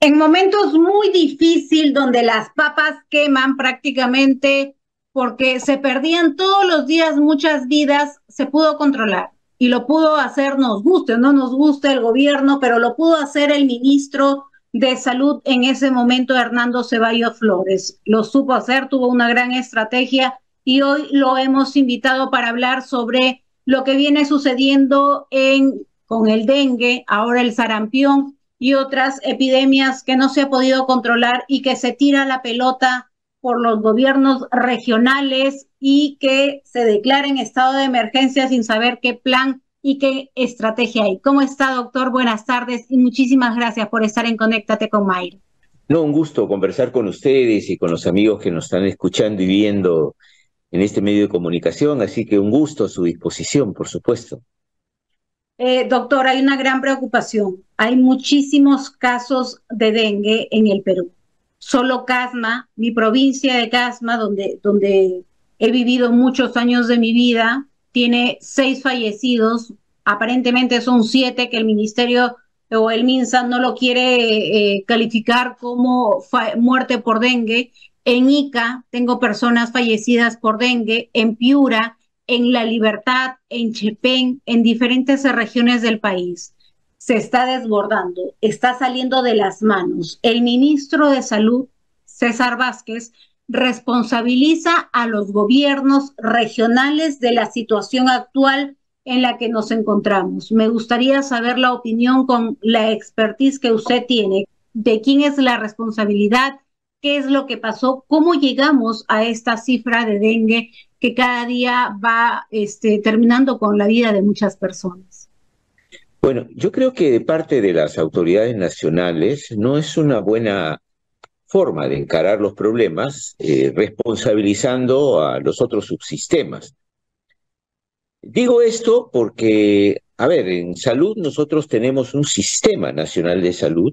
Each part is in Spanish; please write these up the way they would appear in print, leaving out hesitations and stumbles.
En momentos muy difíciles donde las papas queman prácticamente porque se perdían todos los días muchas vidas, se pudo controlar y lo pudo hacer, nos guste o no nos guste el gobierno, pero lo pudo hacer el ministro de Salud en ese momento, Hernando Ceballos Flores. Lo supo hacer, tuvo una gran estrategia y hoy lo hemos invitado para hablar sobre lo que viene sucediendo con el dengue, ahora el sarampión y otras epidemias que no se ha podido controlar y que se tira la pelota por los gobiernos regionales y que se declara en estado de emergencia sin saber qué plan y qué estrategia hay. ¿Cómo está, doctor? Buenas tardes y muchísimas gracias por estar en Conéctate con Mayra. No, un gusto conversar con ustedes y con los amigos que nos están escuchando y viendo en este medio de comunicación, así que un gusto a su disposición, por supuesto. Doctor, hay una gran preocupación. Hay muchísimos casos de dengue en el Perú. Solo Casma, mi provincia de Casma, donde he vivido muchos años de mi vida, tiene 6 fallecidos. Aparentemente son 7 que el ministerio o el MINSA no lo quiere calificar como muerte por dengue. En Ica tengo personas fallecidas por dengue. En Piura, en La Libertad, en Chepén, en diferentes regiones del país. Se está desbordando, está saliendo de las manos. El ministro de Salud, César Vázquez, responsabiliza a los gobiernos regionales de la situación actual en la que nos encontramos. Me gustaría saber la opinión con la expertise que usted tiene, de quién es la responsabilidad, qué es lo que pasó, cómo llegamos a esta cifra de dengue que cada día va terminando con la vida de muchas personas. Bueno, yo creo que de parte de las autoridades nacionales no es una buena forma de encarar los problemas responsabilizando a los otros subsistemas. Digo esto porque, a ver, en salud nosotros tenemos un sistema nacional de salud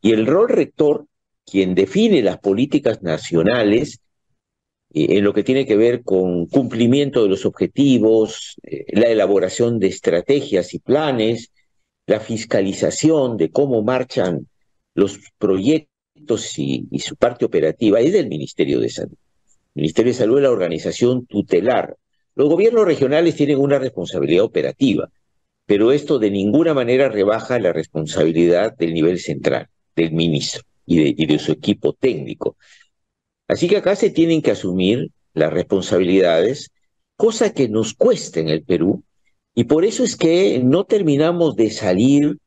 y el rol rector, quien define las políticas nacionales, en lo que tiene que ver con cumplimiento de los objetivos, la elaboración de estrategias y planes, la fiscalización de cómo marchan los proyectos y su parte operativa, es del Ministerio de Salud. El Ministerio de Salud es la organización tutelar. Los gobiernos regionales tienen una responsabilidad operativa, pero esto de ninguna manera rebaja la responsabilidad del nivel central, del ministro y de su equipo técnico. Así que acá se tienen que asumir las responsabilidades, cosa que nos cuesta en el Perú, y por eso es que no terminamos de salir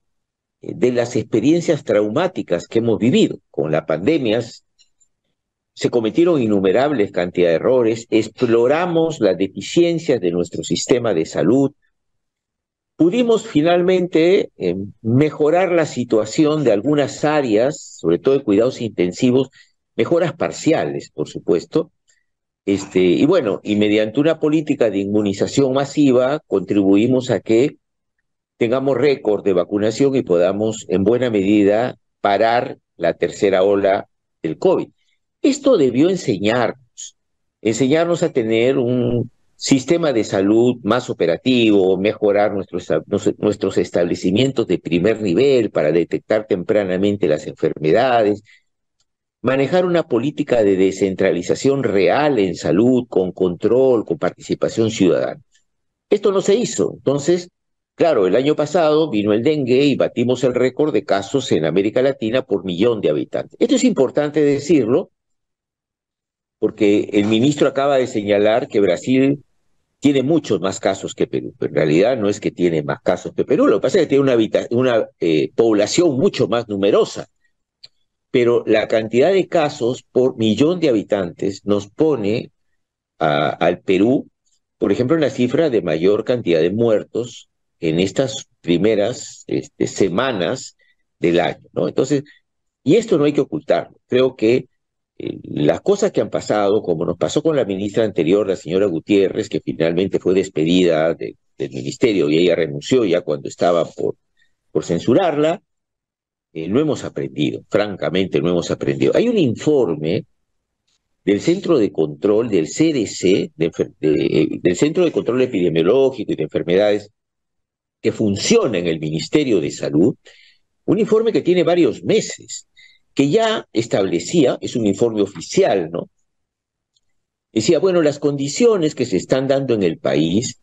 de las experiencias traumáticas que hemos vivido. Con la pandemia se cometieron innumerables cantidades de errores, exploramos las deficiencias de nuestro sistema de salud, pudimos finalmente mejorar la situación de algunas áreas, sobre todo de cuidados intensivos, mejoras parciales, por supuesto, y bueno, y mediante una política de inmunización masiva contribuimos a que tengamos récord de vacunación y podamos en buena medida parar la tercera ola del COVID. Esto debió enseñarnos a tener un sistema de salud más operativo, mejorar nuestros establecimientos de primer nivel para detectar tempranamente las enfermedades, manejar una política de descentralización real en salud, con control, con participación ciudadana. Esto no se hizo. Entonces, claro, el año pasado vino el dengue y batimos el récord de casos en América Latina por millón de habitantes. Esto es importante decirlo porque el ministro acaba de señalar que Brasil tiene muchos más casos que Perú, pero en realidad no es que tiene más casos que Perú, lo que pasa es que tiene una población mucho más numerosa, pero la cantidad de casos por millón de habitantes nos pone al Perú, por ejemplo, en la cifra de mayor cantidad de muertos en estas primeras semanas del año, ¿no? Entonces, y esto no hay que ocultarlo. Creo que las cosas que han pasado, como nos pasó con la ministra anterior, la señora Gutiérrez, que finalmente fue despedida del ministerio y ella renunció ya cuando estaba por censurarla, no hemos aprendido, francamente no hemos aprendido. Hay un informe del Centro de Control, del CDC, del Centro de Control Epidemiológico y de Enfermedades, que funciona en el Ministerio de Salud, un informe que tiene varios meses, que ya establecía, es un informe oficial, ¿no? Decía, bueno, las condiciones que se están dando en el país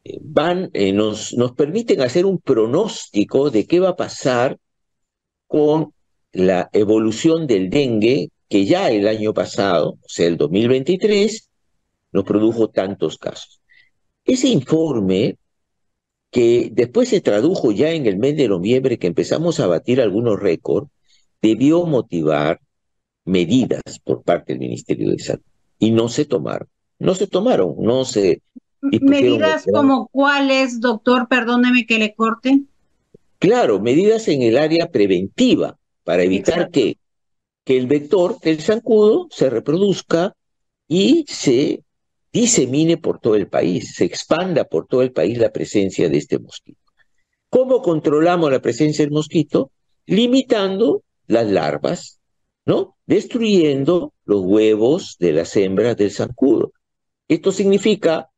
nos permiten hacer un pronóstico de qué va a pasar con la evolución del dengue, que ya el año pasado, o sea, el 2023, nos produjo tantos casos. Ese informe, que después se tradujo ya en el mes de noviembre, que empezamos a batir algunos récords, debió motivar medidas por parte del Ministerio de Salud. Y no se tomaron. No se tomaron, no se dispusieron el Medidas plan. como cuáles, doctor, perdóneme que le corte. Claro, medidas en el área preventiva para evitar Exacto. que el vector del zancudo se reproduzca y se disemine por todo el país, se expanda por todo el país la presencia de este mosquito. ¿Cómo controlamos la presencia del mosquito? Limitando las larvas, ¿no? Destruyendo los huevos de las hembras del zancudo. Esto significa,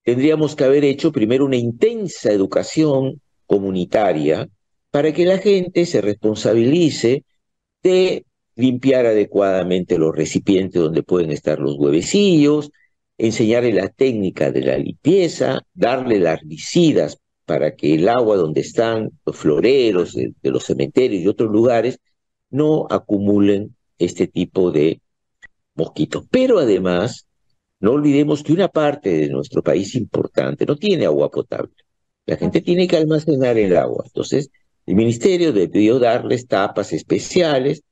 tendríamos que haber hecho primero una intensa educación comunitaria para que la gente se responsabilice de limpiar adecuadamente los recipientes donde pueden estar los huevecillos, enseñarle la técnica de la limpieza, darle larvicidas para que el agua donde están los floreros de los cementerios y otros lugares no acumulen este tipo de mosquitos. Pero además, no olvidemos que una parte de nuestro país importante no tiene agua potable. La gente tiene que almacenar el agua. Entonces, el ministerio debió darles tapas especiales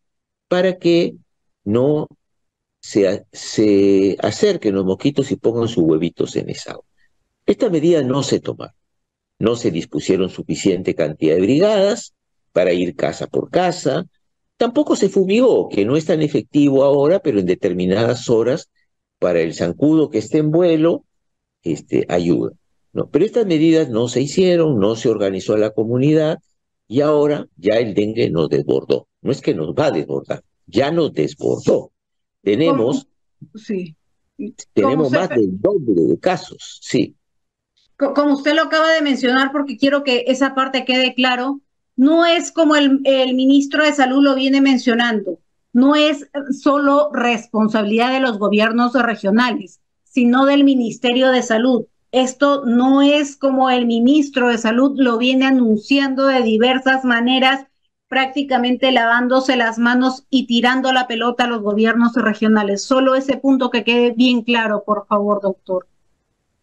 para que no se acerquen los mosquitos y pongan sus huevitos en esa agua. Esta medida no se tomaron. No se dispusieron suficiente cantidad de brigadas para ir casa por casa. Tampoco se fumigó, que no es tan efectivo ahora, pero en determinadas horas para el zancudo que esté en vuelo, ayuda, ¿no? Pero estas medidas no se hicieron, no se organizó la comunidad y ahora ya el dengue nos desbordó. No es que nos va a desbordar, ya nos desbordó. Como, Tenemos, sí. Como tenemos usted, más del doble de casos, sí. como usted lo acaba de mencionar, porque quiero que esa parte quede claro, no es como el ministro de Salud lo viene mencionando, no es solo responsabilidad de los gobiernos regionales, sino del Ministerio de Salud. Esto no es como el ministro de Salud lo viene anunciando de diversas maneras, prácticamente lavándose las manos y tirando la pelota a los gobiernos regionales. Solo ese punto que quede bien claro, por favor, doctor.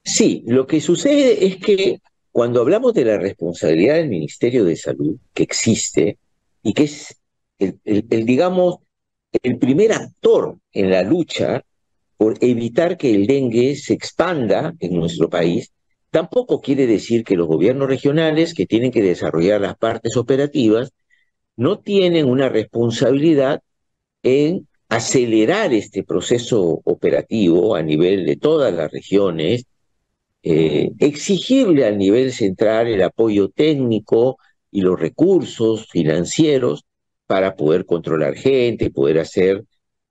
Sí, lo que sucede es que cuando hablamos de la responsabilidad del Ministerio de Salud, que existe y que es digamos, el primer actor en la lucha por evitar que el dengue se expanda en nuestro país, tampoco quiere decir que los gobiernos regionales, que tienen que desarrollar las partes operativas, no tienen una responsabilidad en acelerar este proceso operativo a nivel de todas las regiones, exigirle al nivel central el apoyo técnico y los recursos financieros para poder controlar gente, poder hacer,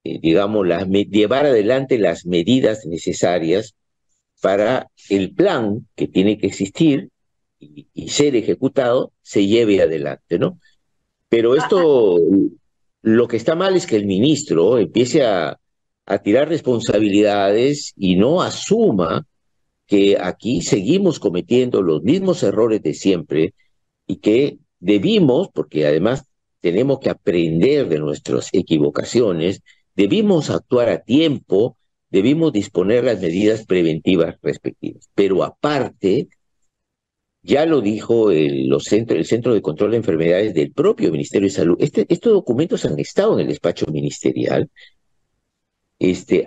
digamos, llevar adelante las medidas necesarias para el plan que tiene que existir y ser ejecutado se lleve adelante, ¿no? Pero esto, lo que está mal es que el ministro empiece a tirar responsabilidades y no asuma que aquí seguimos cometiendo los mismos errores de siempre y que debimos, porque además tenemos que aprender de nuestras equivocaciones, debimos actuar a tiempo, debimos disponer las medidas preventivas respectivas. Pero aparte, ya lo dijo el Centro de Control de Enfermedades del propio Ministerio de Salud, estos documentos han estado en el despacho ministerial,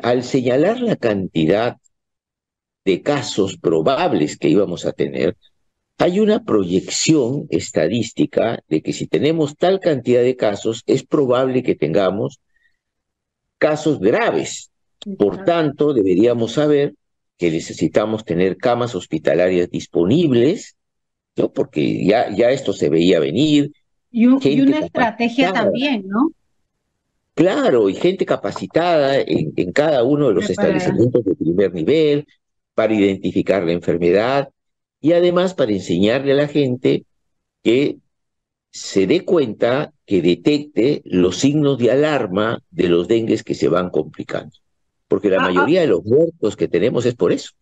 al señalar la cantidad de casos probables que íbamos a tener, hay una proyección estadística de que si tenemos tal cantidad de casos, es probable que tengamos casos graves. Por tanto, deberíamos saber que necesitamos tener camas hospitalarias disponibles, ¿no? Porque ya esto se veía venir, Y gente una estrategia capacitada, también, ¿no? claro, y gente capacitada en cada uno de los Preparada. establecimientos de primer nivel para identificar la enfermedad y además para enseñarle a la gente que se dé cuenta, que detecte los signos de alarma de los dengues que se van complicando. Porque la mayoría de los muertos que tenemos es por eso.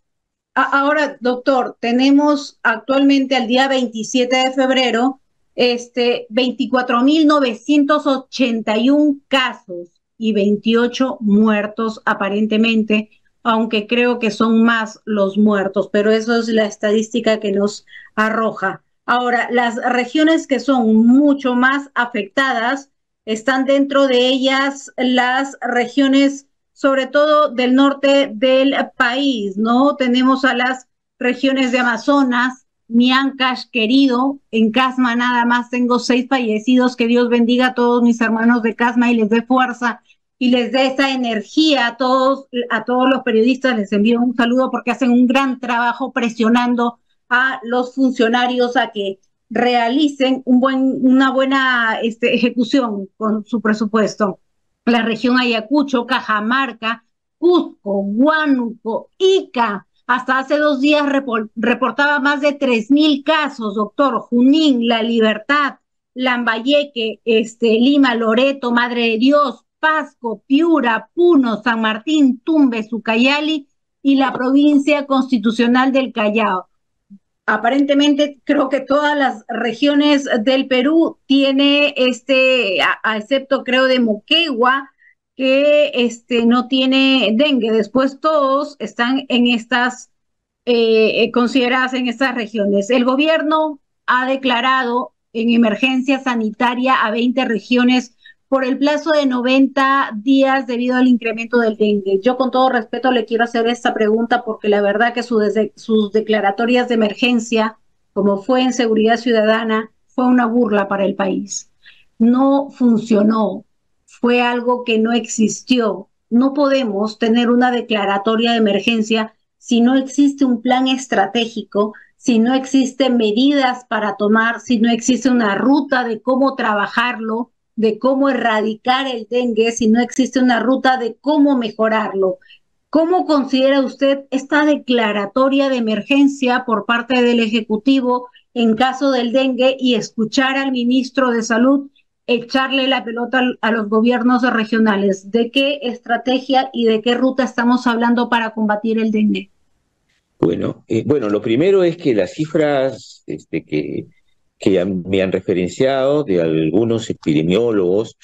Ahora, doctor, tenemos actualmente al día 27 de febrero 24.981 casos y 28 muertos aparentemente, aunque creo que son más los muertos, pero eso es la estadística que nos arroja. Ahora, las regiones que son mucho más afectadas están dentro de ellas las regiones sobre todo del norte del país, ¿no? Tenemos a las regiones de Amazonas, mi Ancash querido, en Casma nada más tengo 6 fallecidos, que Dios bendiga a todos mis hermanos de Casma y les dé fuerza y les dé esa energía a todos los periodistas, les envío un saludo porque hacen un gran trabajo presionando a los funcionarios a que realicen una buena ejecución con su presupuesto. La región Ayacucho, Cajamarca, Cusco, Huánuco, Ica. Hasta hace 2 días reportaba más de 3.000 casos, doctor. Junín, La Libertad, Lambayeque, Lima, Loreto, Madre de Dios, Pasco, Piura, Puno, San Martín, Tumbes, Ucayali y la provincia constitucional del Callao. Aparentemente creo que todas las regiones del Perú tiene excepto creo de Moquegua, que no tiene dengue. Después todos están en estas consideradas en estas regiones. El gobierno ha declarado en emergencia sanitaria a 20 regiones por el plazo de 90 días debido al incremento del dengue. Yo con todo respeto le quiero hacer esta pregunta porque la verdad que sus declaratorias de emergencia, como fue en Seguridad Ciudadana, fue una burla para el país. No funcionó, fue algo que no existió. No podemos tener una declaratoria de emergencia si no existe un plan estratégico, si no existen medidas para tomar, si no existe una ruta de cómo trabajarlo, de cómo erradicar el dengue, si no existe una ruta de cómo mejorarlo. ¿Cómo considera usted esta declaratoria de emergencia por parte del Ejecutivo en caso del dengue y escuchar al ministro de Salud echarle la pelota a los gobiernos regionales? ¿De qué estrategia y de qué ruta estamos hablando para combatir el dengue? Bueno, lo primero es que las cifras que me han referenciado de algunos epidemiólogos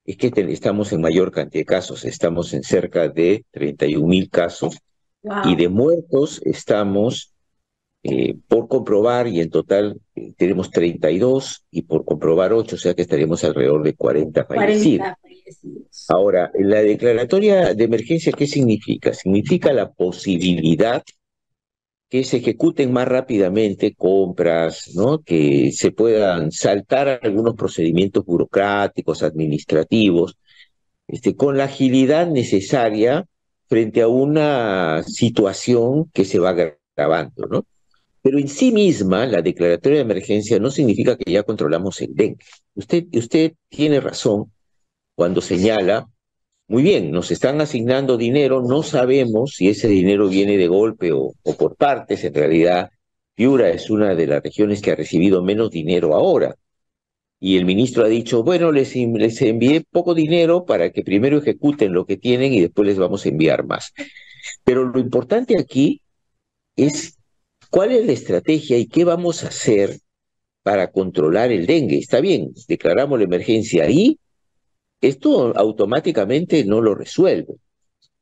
es que estamos en mayor cantidad de casos, estamos en cerca de 31.000 casos. Wow. Y de muertos estamos por comprobar, y en total tenemos 32 y por comprobar 8, o sea que estaremos alrededor de 40 fallecidos. Ahora, la declaratoria de emergencia, ¿qué significa? Significa la posibilidad que se ejecuten más rápidamente compras, ¿no? Que se puedan saltar algunos procedimientos burocráticos, administrativos, con la agilidad necesaria frente a una situación que se va agravando, ¿no? Pero en sí misma, la declaratoria de emergencia no significa que ya controlamos el dengue. Usted tiene razón cuando señala, muy bien, nos están asignando dinero, no sabemos si ese dinero viene de golpe o por partes. En realidad, Piura es una de las regiones que ha recibido menos dinero ahora. Y el ministro ha dicho, bueno, les envié poco dinero para que primero ejecuten lo que tienen y después les vamos a enviar más. Pero lo importante aquí es cuál es la estrategia y qué vamos a hacer para controlar el dengue. Está bien, declaramos la emergencia ahí, esto automáticamente no lo resuelve.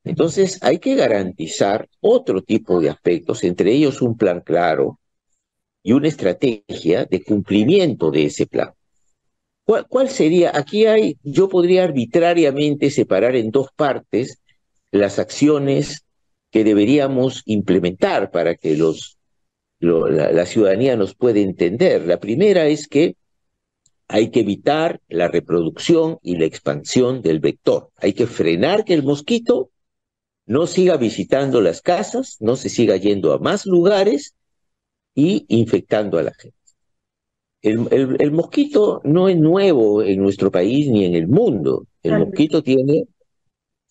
Entonces hay que garantizar otro tipo de aspectos, entre ellos un plan claro y una estrategia de cumplimiento de ese plan. ¿Cuál sería? Yo podría arbitrariamente separar en 2 partes las acciones que deberíamos implementar para que la ciudadanía nos pueda entender. La primera es que hay que evitar la reproducción y la expansión del vector. Hay que frenar que el mosquito no siga visitando las casas, no se siga yendo a más lugares y infectando a la gente. El mosquito no es nuevo en nuestro país ni en el mundo. El mosquito tiene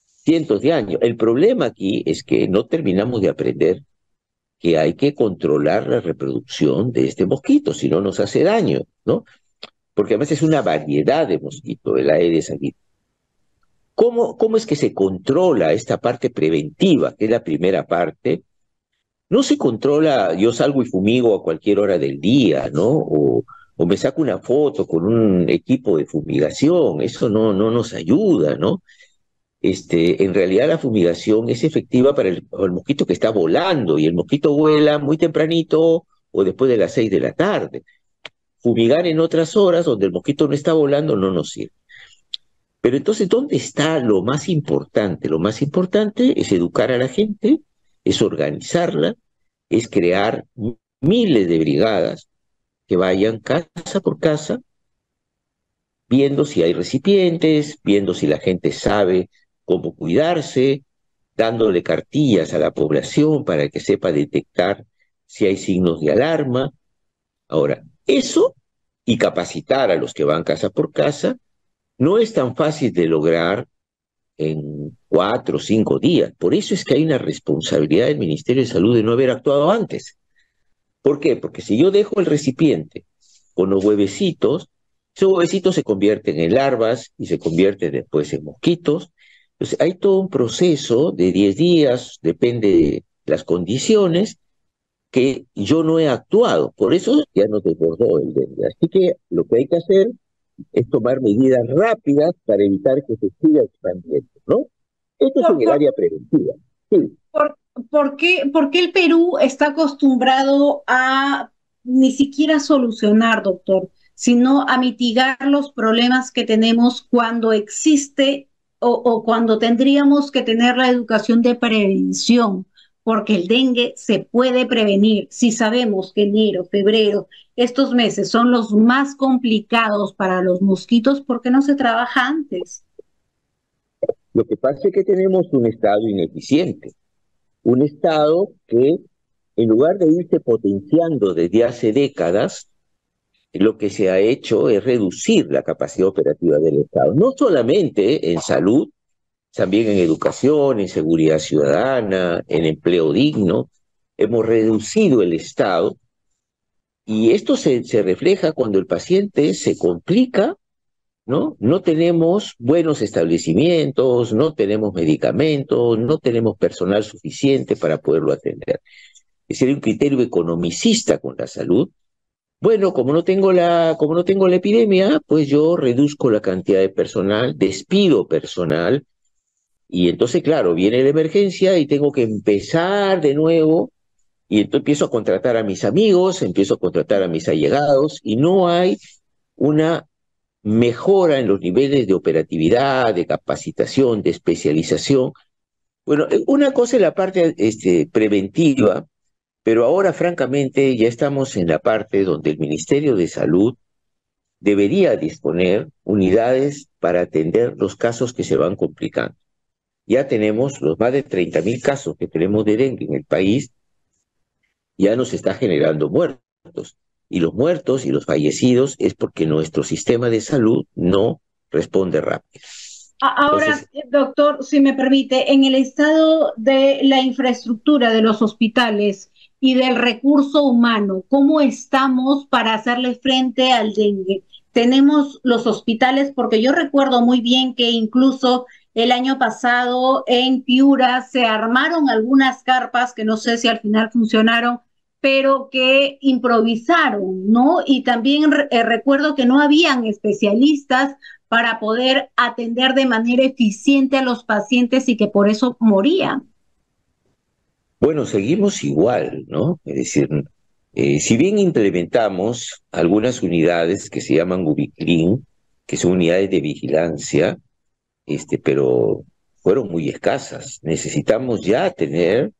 cientos de años. El problema aquí es que no terminamos de aprender que hay que controlar la reproducción de este mosquito, si no nos hace daño, ¿no? porque además es una variedad de mosquito, el Aedes aegypti. ¿Cómo es que se controla esta parte preventiva, que es la primera parte? No se controla, yo salgo y fumigo a cualquier hora del día, ¿no? O me saco una foto con un equipo de fumigación, eso no nos ayuda, ¿no? En realidad la fumigación es efectiva para el mosquito que está volando, y el mosquito vuela muy tempranito o después de las 6 de la tarde. Fumigar en otras horas donde el mosquito no está volando no nos sirve. Pero entonces, ¿dónde está lo más importante? Lo más importante es educar a la gente, es organizarla, es crear miles de brigadas que vayan casa por casa, viendo si hay recipientes, viendo si la gente sabe cómo cuidarse, dándole cartillas a la población para que sepa detectar si hay signos de alarma. Ahora, eso y capacitar a los que van casa por casa no es tan fácil de lograr en 4 o 5 días. Por eso es que hay una responsabilidad del Ministerio de Salud de no haber actuado antes. ¿Por qué? Porque si yo dejo el recipiente con los huevecitos, esos huevecitos se convierten en larvas y se convierten después en mosquitos. Entonces hay todo un proceso de 10 días, depende de las condiciones, que yo no he actuado. Por eso ya no desbordó el dengue. Así que lo que hay que hacer es tomar medidas rápidas para evitar que se siga expandiendo, ¿no? Esto es en el Doctor, área preventiva. Sí. ¿por, por qué el Perú está acostumbrado a ni siquiera solucionar, doctor, sino a mitigar los problemas que tenemos cuando existe o cuando tendríamos que tener la educación de prevención? Porque el dengue se puede prevenir si sabemos que enero, febrero, estos meses son los más complicados para los mosquitos. ¿Por qué no se trabaja antes? Lo que pasa es que tenemos un Estado ineficiente, un Estado que, en lugar de irse potenciando desde hace décadas, lo que se ha hecho es reducir la capacidad operativa del Estado, no solamente en salud, también en educación, en seguridad ciudadana, en empleo digno. Hemos reducido el Estado, y esto se refleja cuando el paciente se complica, ¿no? No tenemos buenos establecimientos, no tenemos medicamentos, no tenemos personal suficiente para poderlo atender. Es decir, hay un criterio economicista con la salud. Bueno, como no tengo la epidemia, pues yo reduzco la cantidad de personal, despido personal, y entonces, claro, viene la emergencia y tengo que empezar de nuevo, y entonces empiezo a contratar a mis amigos, empiezo a contratar a mis allegados, y no hay una mejora en los niveles de operatividad, de capacitación, de especialización. Bueno, una cosa es la parte preventiva, pero ahora, francamente, ya estamos en la parte donde el Ministerio de Salud debería disponer unidades para atender los casos que se van complicando. Ya tenemos los más de 30.000 casos que tenemos de dengue en el país, ya nos está generando muertos. Y los muertos y los fallecidos es porque nuestro sistema de salud no responde rápido. Ahora, Entonces, doctor, si me permite, en el estado de la infraestructura de los hospitales y del recurso humano, ¿cómo estamos para hacerle frente al dengue? Tenemos los hospitales, porque yo recuerdo muy bien que incluso el año pasado en Piura se armaron algunas carpas que no sé si al final funcionaron, pero que improvisaron, ¿no? Y también recuerdo que no habían especialistas para poder atender de manera eficiente a los pacientes y que por eso morían. bueno, seguimos igual, ¿no? Es decir, si bien implementamos algunas unidades que se llaman Ubiclin, que son unidades de vigilancia, pero fueron muy escasas. Necesitamos ya tener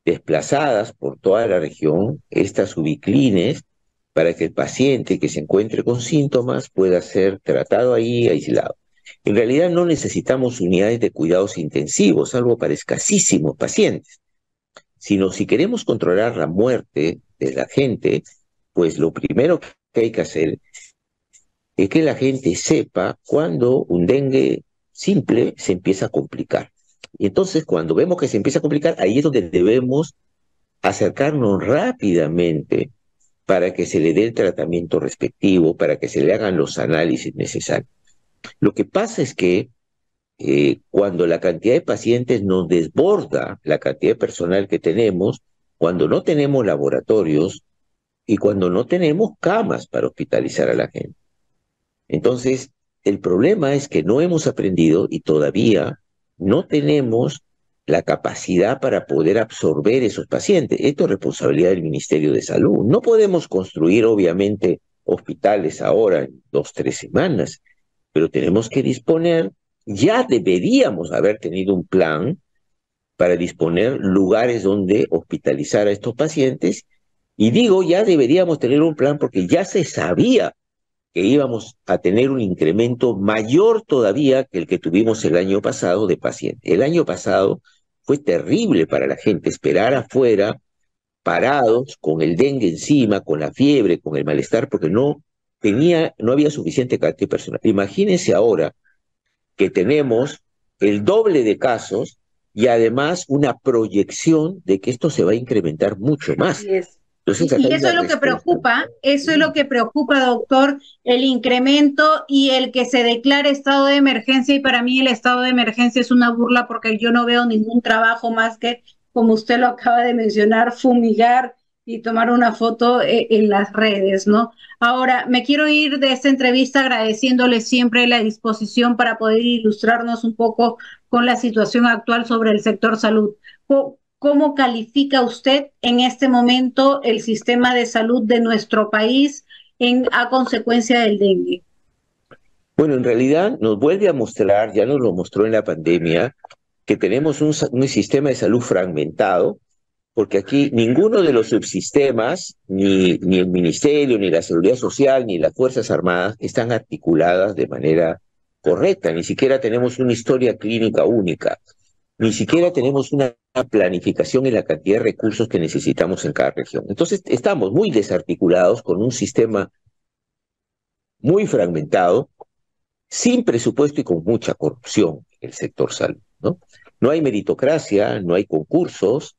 desplazadas por toda la región estas ubiclines para que el paciente que se encuentre con síntomas pueda ser tratado ahí aislado. En realidad no necesitamos unidades de cuidados intensivos, salvo para escasísimos pacientes, sino si queremos controlar la muerte de la gente, pues lo primero que hay que hacer es que la gente sepa cuando un dengue simple se empieza a complicar. Y entonces, cuando vemos que se empieza a complicar, ahí es donde debemos acercarnos rápidamente para que se le dé el tratamiento respectivo, para que se le hagan los análisis necesarios. Lo que pasa es que cuando la cantidad de pacientes nos desborda la cantidad de personal que tenemos, cuando no tenemos laboratorios y cuando no tenemos camas para hospitalizar a la gente. Entonces, el problema es que no hemos aprendido y todavía no tenemos la capacidad para poder absorber esos pacientes. Esto es responsabilidad del Ministerio de Salud. No podemos construir, obviamente, hospitales ahora en 2, 3 semanas, pero tenemos que disponer, ya deberíamos haber tenido un plan para disponer lugares donde hospitalizar a estos pacientes. Y digo, ya deberíamos tener un plan porque ya se sabía que íbamos a tener un incremento mayor todavía que el que tuvimos el año pasado de pacientes. El año pasado fue terrible para la gente esperar afuera, parados, con el dengue encima, con la fiebre, con el malestar, porque no había suficiente cantidad de personal. Imagínense ahora que tenemos el doble de casos y además una proyección de que esto se va a incrementar mucho más. Así es. Entonces, Y eso es lo que preocupa, doctor, el incremento y el que se declare estado de emergencia. Y para mí el estado de emergencia es una burla porque yo no veo ningún trabajo más que, como usted lo acaba de mencionar, fumigar y tomar una foto en las redes, ¿no? Ahora, me quiero ir de esta entrevista agradeciéndole siempre la disposición para poder ilustrarnos un poco con la situación actual sobre el sector salud. ¿Cómo califica usted en este momento el sistema de salud de nuestro país a consecuencia del dengue? Bueno, en realidad nos vuelve a mostrar, ya nos lo mostró en la pandemia, que tenemos un sistema de salud fragmentado, porque aquí ninguno de los subsistemas, ni el Ministerio, ni la Seguridad Social, ni las Fuerzas Armadas, están articuladas de manera correcta. Ni siquiera tenemos una historia clínica única. Ni siquiera tenemos una planificación en la cantidad de recursos que necesitamos en cada región. Entonces, estamos muy desarticulados con un sistema muy fragmentado, sin presupuesto y con mucha corrupción en el sector salud, ¿no? No hay meritocracia, no hay concursos,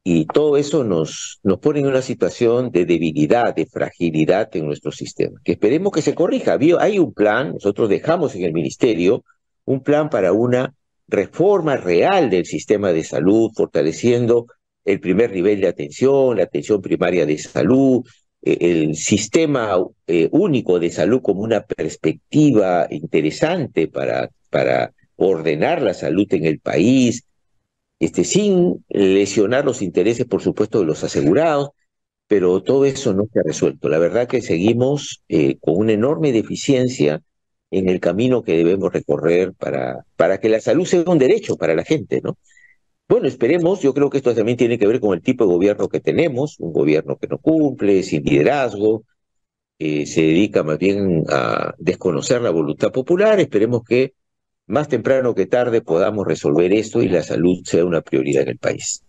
y todo eso nos pone en una situación de debilidad, de fragilidad en nuestro sistema, que esperemos que se corrija. Hay un plan, nosotros dejamos en el Ministerio un plan para una reforma real del sistema de salud, fortaleciendo el primer nivel de atención, la atención primaria de salud, el sistema único de salud como una perspectiva interesante para ordenar la salud en el país, sin lesionar los intereses, por supuesto, de los asegurados, pero todo eso no se ha resuelto. La verdad que seguimos con una enorme deficiencia en el camino que debemos recorrer para que la salud sea un derecho para la gente, ¿no? Bueno, esperemos, yo creo que esto también tiene que ver con el tipo de gobierno que tenemos, un gobierno que no cumple, sin liderazgo, se dedica más bien a desconocer la voluntad popular. Esperemos que más temprano que tarde podamos resolver esto y la salud sea una prioridad en el país.